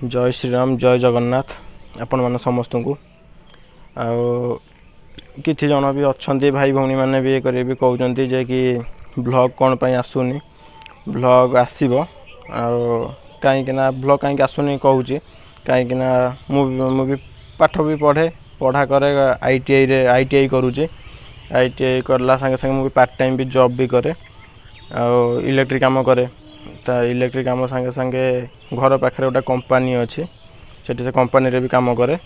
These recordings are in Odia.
जय श्रीराम जय जगन्नाथ आपण मान समस्त को किछि जन भी अच्छा भाई भौणी मैंने भी ये भी कहते जे कि ब्लॉग कौन पर आसुनी ब्लॉग आसो कहीं ब्लॉग कहीं आसुनी कहूँ कहीं मुझे पाठ भी पढ़े पढ़ा करे ITI करुचे ITI करला संगे संगे मुझे पार्ट टाइम भी जॉब भी करे इलेक्ट्रिक काम करे इलेक्ट्रिक काम संगे संगे घर पाखे गोटे कंपनी अच्छी से कंपनी भी काम करे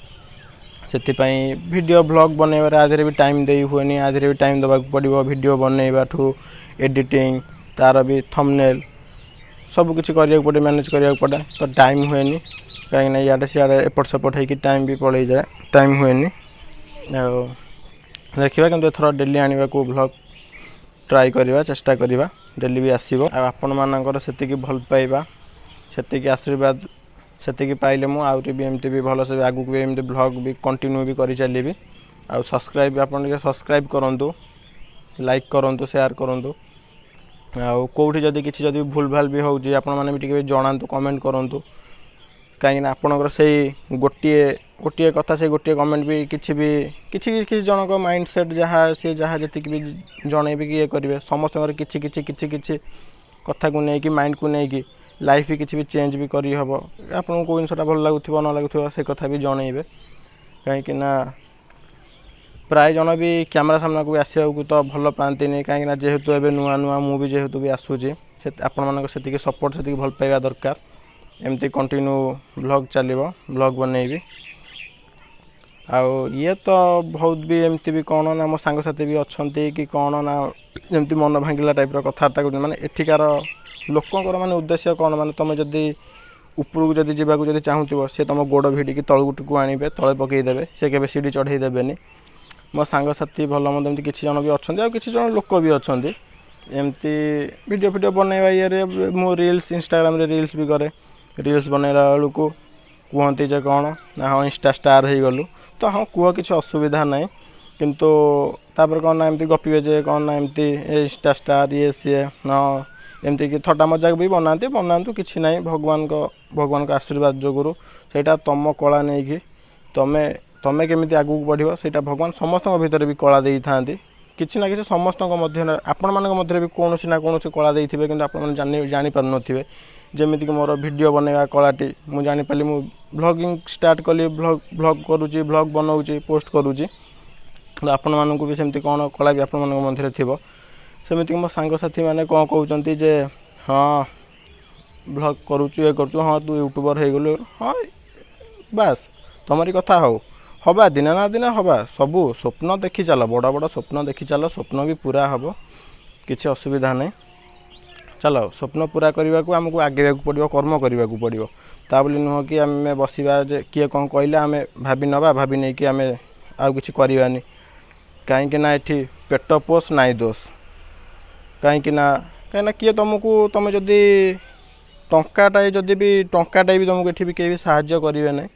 से वीडियो ब्लॉग बनइबार आधे भी टाइम दे हुए आधे भी टाइम देवाक पड़ो वीडियो बनइबा ठू एडिटिंग तार भी थंबनेल सब किसी करिया पड़े मैनेज करिया पड़े तो टाइम हुए कहीं इे सियाड़े एपट सेपट होगी टाइम भी पड़े जाए टाइम हुए देखा कि एथर डेली आने को ब्लॉग ट्राई करवा चेष्टा करवा डेली भी आसो आपण मानकर से भल पाइबा से आशीर्वाद से पाइले मु आउरी भी एमती भी भल से आगू भी एमती ब्लॉग भी कंटिन्यू भी करी चलिए आ सब्सक्राइब आपन सब्सक्राइब करूँ लाइक करूँ शेयर करूँ आउटी जदि किसी जदि भूल भाल भी हो जनातु कमेंट करूँ कहीं आपणकर से गोटे गोटे कथा से गोटे कमेंट भी किसी जनक माइंड सेट जहाँ सी जहाँ जी भी जनइबे कि ये करेंगे समस्त किसी कथा को लेकिन माइंड को लेकिन लाइफ भी किसी भी चेंज भी करी हम आपको कौ जिनसा भल लगुव न लगुव से कथा भी जनइबे कहीं प्राय जन भी कैमरा सामना को आसा तो भल पाती कहीं जेहेतु एवं नुआ नुआ मुझे जेहेतु भी आसूँ आपण से सपोर्ट से भल पाइबा दरकार एमती कंटिन्यू ब्लॉग चलो ब्लॉग बनइबी ये तो बहुत भी एमती भी कौन ना मो सांगसाथी भी अच्छा कि कौन ना जमती मन भांगिला टाइप कथबार्ता कर माने एठिकार लोकंर माने उद्देश्य कौन माने तुम जदि उपरକୁ जदि जावाक जदि चाहूब सी तुम गोड़ भिडिकी तलुटू आणवे तले पकईदेवे से केवे सीढ़ी चढ़ईदेवेनि मो सांगसाथी भल मत किसी जन भी अच्छा किसी जन लोक भी अच्छा एमती वीडियो फिडियो बनवा ये मु रील्स इंस्टाग्राम रे रील्स भी करे रील्स बनैला बेलू कहते जे कौन ना हाँ इंस्टा स्टार हो गलु तो हाँ कह कि असुविधा ना किंतु तापर कौन ना एमती गपे जे कौन ना एमती इंस्टा स्टार ये सी हाँ एमती कि थट्टा मजाक भी बनातु किसी ना भगवान को आशीर्वाद जोगुरु सेटा तुम कला नहीं कि तमें तमें केमी आगू बढ़ो से भगवान समस्त भीतर भी कला दे था किसी ना कि समस्त आपण मान भी कौन ना कौन कला दे कि आप जापार थे जमीक मोर वीडियो बनवा कलाटी मुझे जापारि मु ब्लॉगिंग स्टार्ट कली ब्लॉग करुँची ब्लॉग बनाऊँगी पोस्ट करुँची आपण मानक भी सेमती कौन कला भी आपण मध्य थी सेमती मो सांगसाथी मैंने कौन कहते जे हाँ ब्लॉग करुचु ये करुचु हाँ तू यूट्यूबर हो गलु हाँ बास तुमरी कथा हो हवा दिने ना दिने हवा सबू स्वप्न देखी चल बड़ बड़ स्वप्न देखी चल स्वप्न भी पूरा हम किसी असुविधा नहीं चलो स्वप्न पूरा करने को आमको आगे पड़ो कर्म करने को पड़ो ता बोली नुह कि आम बसवा किए कौन कहले आम भाभी नवा भाभी नहीं कि आम आउ कि करवानी कहीं ये पेट पोष नाई दोष कहीं किए तुमको तुम जदि टंकाटाए जदि भी टंकाटाए भी तुमको ये भी कहीं साहाय्य करेंगे ना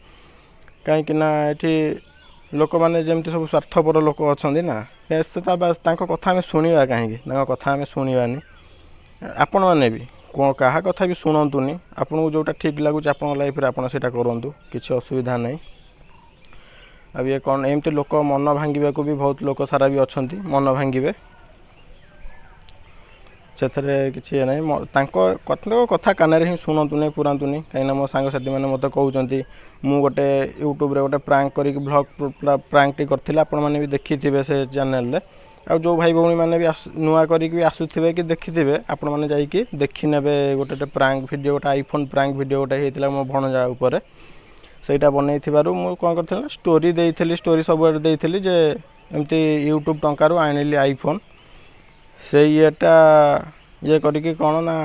कहीं लोक मैंने जमी सब स्वार्थपर लोक अच्छा ना बास कथा आम शुणा कहीं कथा आम शुणानी आपण मैंने भी क्या कथा भी शुणुनि आपको जोटा ठीक लगुच आप लाइफ आप करूँ किसी असुविधा नहीं अब ये कौन एमती लोक मन भांगे को भी बहुत लोक सारा भी अच्छा मन भांगे से किसी नहीं कथा कान ही शुणुनि पुरातुनि कहीं मो सांगसाथी मैंने मत कहते मु गोटे यूट्यूब रे गोटे प्रांक कर ब्लॉग प्रांक टी करथिले आपण माने भी देखि थिबे से चैनल रे आ जो भाई भौणी मैंने भी नुआ करी आसुवे कि देखिथे आपण मैंने जाइए देखी ने गोटे प्रांक वीडियो गोटे आईफोन प्रांक वीडियो गोटे होता मो भणजा उपर सेटा बनई मुझे कौन कर स्टोरी देती स्टोरी सब देती जे एमती यूट्यूब टंकार आनिली आईफोन से येटा ये करी कौन ना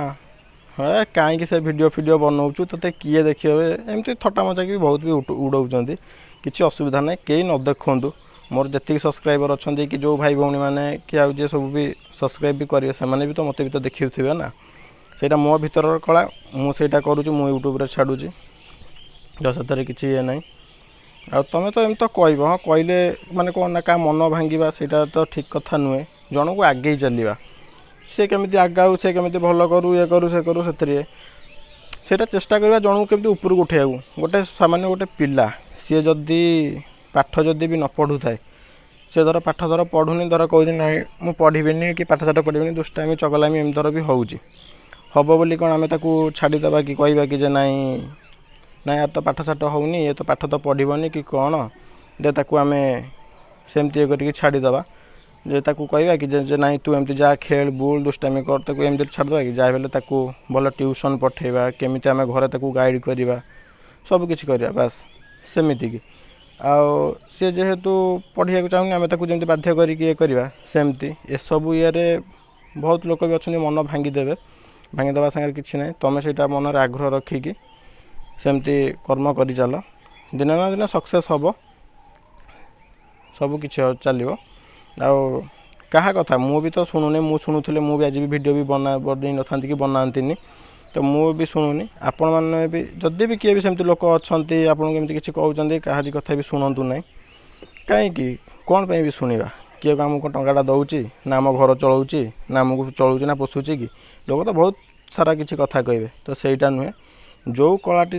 हाँ कहीं से वीडियो फिडियो बनाऊँ तो किए देखिए एमती थट्टा मजाक भी बहुत भी उड़ाऊँ किसी असुविधा ना कहीं न देखूँ मोर जी सब्सक्राइबर अच्छा कि जो भाई भौणी मैंने कि आए सब भी सब्सक्राइब भी करेंगे से भी तो मत भी तो देखुवे ना सेटा मो भीतर कला मुझे करुँच मु यूट्यूब रे छाड़ुची जो से किसी ये ना आ तुम तो एम तो कह हाँ कहले माने कौन ना क्या मन भांगा से तो ठीक कथा नुहे जन को आगे चलवा सी केमी आगाऊ से केमी भल करू ये करू से करू से ସେଇଟା ଚେଷ୍ଟା କରିବା ଜଣକୁ କେମିତି ଉପରକୁ ଉଠେଇବାକୁ। ଗୋଟେ ସାମାନ୍ୟ ଗୋଟେ ପିଲା ସିଏ ଯଦି ପାଠ ଯଦି ବି ନ ପଢ଼ୁଥାଏ, ସେ ଧର ପାଠ ଧର ପଢ଼ୁନି, ଧର କହୁଛି ନାଇଁ ମୁଁ ପଢ଼ିବିନି କି ପାଠଶାଠ ପଢ଼ିବିନି, ଦୁଷ୍ଟାମି ଚଗଲାମି ଏମିତି ଧର ବି ହେଉଛି, ହେବ ବୋଲି କ'ଣ ଆମେ ତାକୁ ଛାଡ଼ିଦେବା କି କହିବା କି ଯେ ନାଇଁ ଆର ତ ପାଠଶାଠ ହେଉନି, ଏ ତ ପାଠ ତ ପଢ଼ିବନି କି କ'ଣ, ଯେ ତାକୁ ଆମେ ସେମିତି ଇଏ କରିକି ଛାଡ଼ିଦେବା, ଯେ ତାକୁ କହିବା କି ଯେ ନାଇଁ ତୁ ଏମିତି ଯା ଖେଳ ବୁଲ ଦୁଷ୍ଟାମି କର, ତାକୁ ଏମିତି ଛାଡ଼ିଦେବା କି? ଯାହା ହେଲେ ତାକୁ ଭଲ ଟ୍ୟୁସନ୍ ପଠାଇବା, କେମିତି ଆମେ ଘରେ ତାକୁ ଗାଇଡ଼ କରିବା, ସବୁ କିଛି କରିବା ବାସ୍ ସେମିତିକି। ଆଉ ସିଏ ଯେହେତୁ ପଢ଼ିବାକୁ ଚାହୁଁନି, ଆମେ ତାକୁ ଯେମିତି ବାଧ୍ୟ କରିକି ଇଏ କରିବା, ସେମିତି ଏସବୁ ଇଏରେ ବହୁତ ଲୋକ ବି ଅଛନ୍ତି ମନ ଭାଙ୍ଗିଦେବେ। ଭାଙ୍ଗିଦେବା ସାଙ୍ଗରେ କିଛି ନାହିଁ, ତୁମେ ସେଇଟା ମନରେ ଆଗ୍ରହ ରଖିକି ସେମିତି କର୍ମ କରିଚାଲ, ଦିନେ ନା ଦିନେ ସକ୍ସେସ୍ ହେବ, ସବୁ କିଛି ଚାଲିବ। ଆଉ କାହା କଥା ମୁଁ ବି ତ ଶୁଣୁନି, ମୁଁ ଶୁଣୁଥିଲେ ମୁଁ ବି ଆଜି ବି ଭିଡ଼ିଓ ବି ବନେଇ ନଥାନ୍ତି କି ବନାନ୍ତିନି, ତ ମୁଁ ବି ଶୁଣୁନି। ଆପଣମାନେ ବି ଯଦି ବି କିଏ ବି ସେମିତି ଲୋକ ଅଛନ୍ତି ଆପଣଙ୍କୁ ଏମିତି କିଛି କହୁଛନ୍ତି, କାହାରି କଥା ବି ଶୁଣନ୍ତୁ ନାହିଁ। କାହିଁକି କ'ଣ ପାଇଁ ବି ଶୁଣିବା? କିଏ ଆମକୁ ଟଙ୍କାଟା ଦେଉଛି ନା ଆମ ଘର ଚଳାଉଛି ନା ଆମକୁ ଚଳାଉଛି ନା ପୋଷୁଛି କି? ଲୋକ ତ ବହୁତ ସାରା କିଛି କଥା କହିବେ, ତ ସେଇଟା ନୁହେଁ। ଯେଉଁ କଳାଟି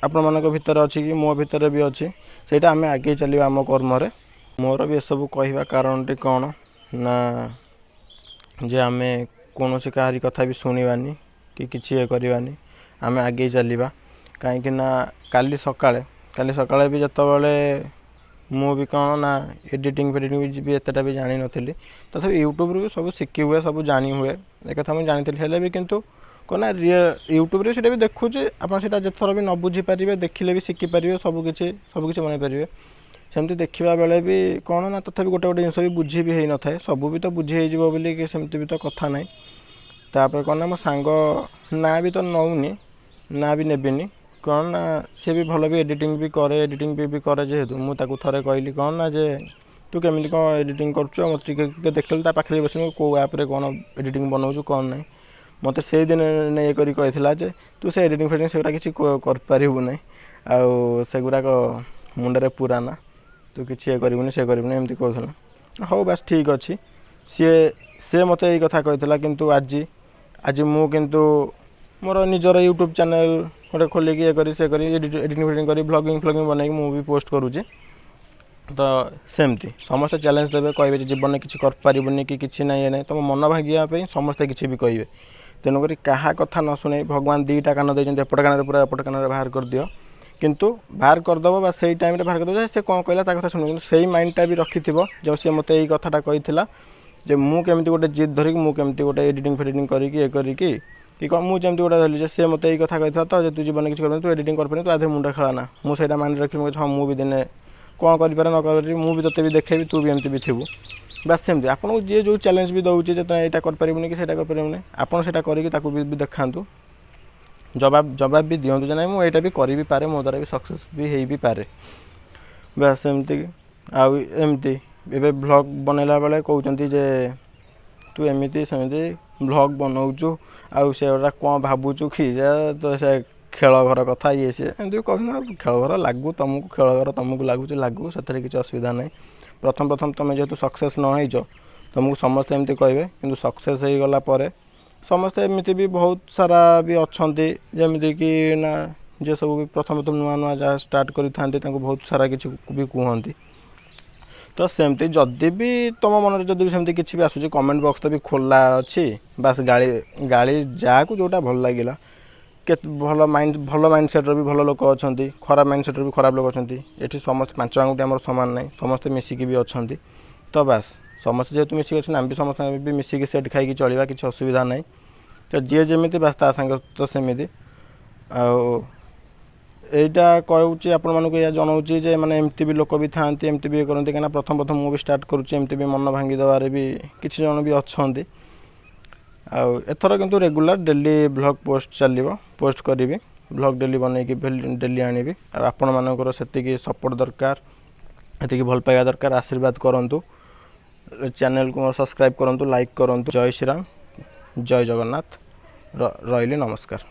ଆପଣମାନଙ୍କ ଭିତରେ ଅଛି କି ମୋ ଭିତରେ ବି ଅଛି, ସେଇଟା ଆମେ ଆଗେଇ ଚାଲିବା ଆମ କର୍ମରେ। ମୋର ବି ଏସବୁ କହିବା କାରଣଟି କ'ଣ ନା, ଯେ ଆମେ କୌଣସି କାହାରି କଥା ବି ଶୁଣିବାନି କି କିଛି ଇଏ କରିବାନି, ଆମେ ଆଗେଇ ଚାଲିବା। କାହିଁକି ନା କାଲି ସକାଳେ ବି ଯେତେବେଳେ ମୁଁ ବି କ'ଣ ନା ଏଡ଼ିଟିଂ ବି ଏତେଟା ବି ଜାଣିନଥିଲି, ତଥାପି ୟୁଟ୍ୟୁବରୁ ବି ସବୁ ଶିଖି ହୁଏ, ସବୁ ଜାଣି ହୁଏ, ଏ କଥା ମୁଁ ଜାଣିଥିଲି। ହେଲେ ବି କିନ୍ତୁ କ'ଣ ନା ୟୁଟ୍ୟୁବରେ ସେଇଟା ବି ଦେଖୁଛି, ଆପଣ ସେଇଟା ଯେତେଥର ବି ନ ବୁଝିପାରିବେ, ଦେଖିଲେ ବି ଶିଖିପାରିବେ, ସବୁକିଛି ବନେଇପାରିବେ। ସେମିତି ଦେଖିବା ବେଳେ ବି କ'ଣ ନା ତଥାପି ଗୋଟେ ଜିନିଷ ବି ବୁଝି ବି ହେଇନଥାଏ, ସବୁ ବି ତ ବୁଝି ହେଇଯିବ ବୋଲି କି ସେମିତି ବି ତ କଥା ନାହିଁ। ତାପରେ କ'ଣ ନା ମୋ ସାଙ୍ଗ ନାଁ ବି ତ ନେଉନି, ନାଁ ବି ନେବିନି, କ'ଣ ନା ସେ ବି ଭଲ ବି ଏଡ଼ିଟିଂ ବି କରେ ଯେହେତୁ, ମୁଁ ତାକୁ ଥରେ କହିଲି କ'ଣ ନା ଯେ ତୁ କେମିତି କ'ଣ ଏଡ଼ିଟିଂ କରୁଛୁ, ଆଉ ମୋତେ ଟିକେ ଦେଖିଲୁ। ତା ପାଖରେ ବସିକି କେଉଁ ଆପ୍ରେ କ'ଣ ଏଡ଼ିଟିଂ ବନାଉଛୁ କ'ଣ ନାହିଁ, ମୋତେ ସେଇଦିନ ଇଏ କରି କହିଥିଲା ଯେ ତୁ ସେ ଏଡ଼ିଟିଂ ସେଗୁଡ଼ା କିଛି କରିପାରିବୁ ନାହିଁ, ଆଉ ସେଗୁଡ଼ାକ ମୁଣ୍ଡରେ ପୁରାନା, ତୁ କିଛି ଇଏ କରିବୁନି ସେ କରିବୁନି ଏମିତି କହୁଥିଲା। ହଉ ବାସ୍ ଠିକ୍ ଅଛି, ସିଏ ମୋତେ ଏଇ କଥା କହିଥିଲା। କିନ୍ତୁ ଆଜି ମୁଁ କିନ୍ତୁ ମୋର ନିଜର ୟୁଟ୍ୟୁବ୍ ଚ୍ୟାନେଲ୍ ଗୋଟେ ଖୋଲିକି ଇଏ କରି ସେ କରି ଏଡ଼ିଟିଂ କରି ବ୍ଲଗିଂ ବନେଇକି ମୁଁ ବି ପୋଷ୍ଟ କରୁଛି। ତ ସେମିତି ସମସ୍ତେ ଚ୍ୟାଲେଞ୍ଜ ଦେବେ, କହିବେ ଯେ ଜୀବନରେ କିଛି କରିପାରିବୁନି କି କିଛି ନାହିଁ, ଇଏ ନାହିଁ, ତୁମ ମନ ଭାଙ୍ଗିବା ପାଇଁ ସମସ୍ତେ କିଛି ବି କହିବେ। ତେଣୁକରି କାହା କଥା ନ ଶୁଣି, ଭଗବାନ ଦୁଇଟା କାନ ଦେଇଛନ୍ତି, ଏପଟ କାନରେ ପୁରା ଏପଟ କାନରେ ବାହାର କରିଦିଅ, କିନ୍ତୁ ବାହାର କରିଦେବ ବା ସେଇ ଟାଇମ୍ରେ ବାହାର କରିଦେବ। ସେ କ'ଣ କହିଲା ତା କଥା ଶୁଣିବ, କିନ୍ତୁ ସେଇ ମାଇଣ୍ଡଟା ବି ରଖିଥିବ ଯେ ସେ ମୋତେ ଏଇ କଥାଟା କହିଥିଲା ଯେ ମୁଁ କେମିତି ଗୋଟେ ଜିଦ୍ ଧରିକି ମୁଁ କେମିତି ଗୋଟେ ଏଡ଼ିଟିଂ କରିକି ଇଏ କରିକି କି କ'ଣ ମୁଁ ଯେମିତି ଗୋଟେ ଧରିଲି ଯେ ସେ ମୋତେ ଏଇ କଥା କହିଥିଲା ତ ଯେ ତୁ ଜୀବନରେ କିଛି କରିପାରିବୁ, ତୁ ଏଡ଼ିଟିଂ କରିପାରିବୁ, ତୁ ଆଧିରେ ମୁଣ୍ଡ ଖେଳାନା। ମୁଁ ସେଇଟା ମାଇଣ୍ଡରେ ରଖିଲି, ମୁଁ ହଁ ମୁଁ ବି ଦିନେ କ'ଣ କରିପାରେ ନ କରିପାରିବି, ମୁଁ ବି ତୋତେ ବି ଦେଖେଇବି, ତୁ ବି ଏମିତି ବି ଥିବୁ। ବାସ୍ ସେମିତି ଆପଣଙ୍କୁ ଯିଏ ଯେଉଁ ଚ୍ୟାଲେଞ୍ଜ ବି ଦେଉଛି ଯେ ଏଇଟା କରିପାରିବୁନି କି ସେଇଟା କରିପାରିବୁନି, ଆପଣ ସେଇଟା କରିକି ତାକୁ ବି ଦେଖାନ୍ତୁ, ଜବାବ ବି ଦିଅନ୍ତୁ ଯେ ନାଇଁ ମୁଁ ଏଇଟା ବି କରିବି ପାରେ, ମୋ ଦ୍ୱାରା ବି ସକ୍ସେସ୍ ବି ହେଇ ବି ପାରେ। ବାସ୍ ସେମିତି। ଆଉ ଏମିତି ଏବେ ଭ୍ଲଗ୍ ବନେଇଲା ବେଳେ କହୁଛନ୍ତି ଯେ ତୁ ଏମିତି ସେମିତି ଭ୍ଲଗ୍ ବନଉଛୁ, ଆଉ ସେଗୁଡ଼ା କ'ଣ ଭାବୁଛୁ କି ଯେ ତ ସେ ଖେଳ ଘର କଥା ଇଏ ସିଏ ଏମିତି କହୁଛନ୍ତି। ଖେଳ ଘର ତମକୁ ଲାଗୁଛି ଲାଗୁ, ସେଥିରେ କିଛି ଅସୁବିଧା ନାହିଁ। ପ୍ରଥମ ତୁମେ ଯେହେତୁ ସକ୍ସେସ୍ ନ ହେଇଛ, ତୁମକୁ ସମସ୍ତେ ଏମିତି କହିବେ, କିନ୍ତୁ ସକ୍ସେସ୍ ହେଇଗଲା ପରେ ସମସ୍ତେ ଏମିତି ବି ବହୁତ ସାରା ବି ଅଛନ୍ତି ଯେମିତିକି ନା ଯିଏ ସବୁ ବି ପ୍ରଥମେ ନୂଆ ଯାହା ଷ୍ଟାର୍ଟ କରିଥାନ୍ତି ତାଙ୍କୁ ବହୁତ ସାରା କିଛି ବି କୁହନ୍ତି। ତ ସେମିତି ଯଦି ବି ତୁମ ମନରେ ଯଦି ବି ସେମିତି କିଛି ବି ଆସୁଛି, କମେଣ୍ଟ ବକ୍ସ ତ ବି ଖୋଲା ଅଛି। ବାସ୍ ଗାଳି ଯାହାକୁ ଯେଉଁଟା ଭଲ ଲାଗିଲା। କେତେ ଭଲ ମାଇଣ୍ଡ ସେଟ୍ର ବି ଭଲ ଲୋକ ଅଛନ୍ତି, ଖରାପ ମାଇଣ୍ଡ ସେଟ୍ର ବି ଖରାପ ଲୋକ ଅଛନ୍ତି। ଏଠି ସମସ୍ତେ 5 ଆଙ୍ଗୁଠି ଆମର ସମାନ ନାହିଁ, ସମସ୍ତେ ମିଶିକି ବି ଅଛନ୍ତି। ତ ବାସ୍ ସମସ୍ତେ ଯେହେତୁ ମିଶିକି ଅଛନ୍ତି, ଆମେ ବି ସମସ୍ତେ ବି ମିଶିକି ସେଟ୍ ଖାଇକି ଚଳିବା, କିଛି ଅସୁବିଧା ନାହିଁ। ତ ଯିଏ ଯେମିତି ବାସ୍ ତା ସାଙ୍ଗେ ତ ସେମିତି। ଆଉ ଏଇଟା କହୁଛି ଆପଣମାନଙ୍କୁ, ଏଇଆ ଜଣାଉଛି ଯେ ମାନେ ଏମିତି ବି ଲୋକ ବି ଥାଆନ୍ତି, ଏମିତି ବି ଇଏ କରନ୍ତି। କାହିଁକିନା ପ୍ରଥମ ମୁଁ ବି ଷ୍ଟାର୍ଟ କରୁଛି, ଏମିତି ବି ମନ ଭାଙ୍ଗି ଦେବାରେ ବି କିଛି ଜଣ ବି ଅଛନ୍ତି। ଆଉ ଏଥର କିନ୍ତୁ ରେଗୁଲାର ଡେଲି ଭ୍ଲଗ୍ ପୋଷ୍ଟ କରିବି, ଭ୍ଲଗ୍ ଡେଲି ବନେଇକି ଡେଲି ଆଣିବି। ଆଉ ଆପଣମାନଙ୍କର ସେତିକି ସପୋର୍ଟ ଦରକାର, ସେତିକି ଭଲ ପାଇବା ଦରକାର। ଆଶୀର୍ବାଦ କରନ୍ତୁ, ଚ୍ୟାନେଲକୁ ସବସ୍କ୍ରାଇବ୍ କରନ୍ତୁ, ଲାଇକ୍ କରନ୍ତୁ। ଜୟ ଶ୍ରୀରାମ, ଜୟ ଜଗନ୍ନାଥ, ରହିଲି, ନମସ୍କାର।